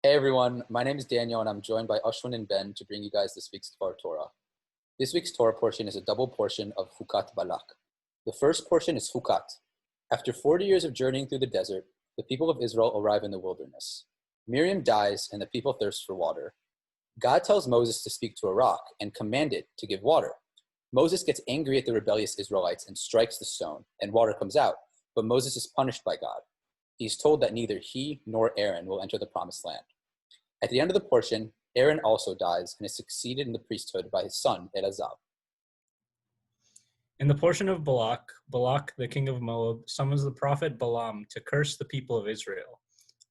Hey everyone, my name is Daniel and I'm joined by Ashwin and Ben to bring you guys this week's Torah. This week's Torah portion is a double portion of Hukat Balak. The first portion is Hukat. After 40 years of journeying through the desert, the people of Israel arrive in the wilderness. Miriam dies and the people thirst for water. God tells Moses to speak to a rock and command it to give water. Moses gets angry at the rebellious Israelites and strikes the stone, and water comes out, but Moses is punished by God. He's told that neither he nor Aaron will enter the promised land. At the end of the portion, Aaron also dies and is succeeded in the priesthood by his son, Elazar. In the portion of Balak, Balak, the king of Moab, summons the prophet Balaam to curse the people of Israel.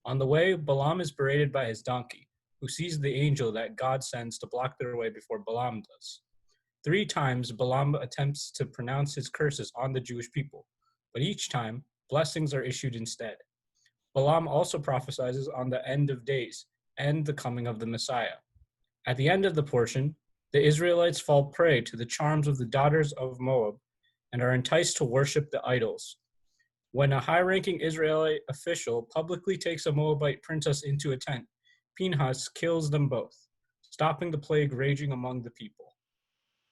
On the way, Balaam is berated by his donkey, who sees the angel that God sends to block their way before Balaam does. 3 times, Balaam attempts to pronounce his curses on the Jewish people, but each time, blessings are issued instead. Balaam also prophesies on the end of days and the coming of the Messiah. At the end of the portion, the Israelites fall prey to the charms of the daughters of Moab and are enticed to worship the idols. When a high-ranking Israelite official publicly takes a Moabite princess into a tent, Pinhas kills them both, stopping the plague raging among the people.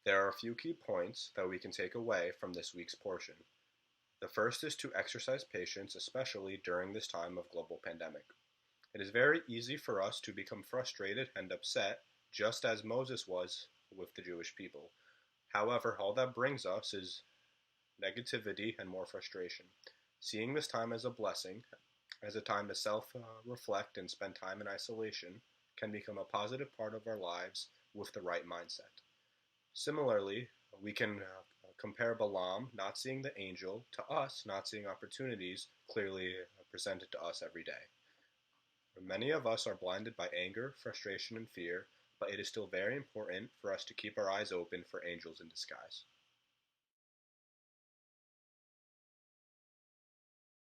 There are a few key points that we can take away from this week's portion. The first is to exercise patience, especially during this time of global pandemic. It is very easy for us to become frustrated and upset, just as Moses was with the Jewish people. However, all that brings us is negativity and more frustration. Seeing this time as a blessing, as a time to self-reflect and spend time in isolation, can become a positive part of our lives with the right mindset. Similarly, we can compare Balaam not seeing the angel to us not seeing opportunities clearly presented to us every day. Many of us are blinded by anger, frustration, and fear, but it is still very important for us to keep our eyes open for angels in disguise.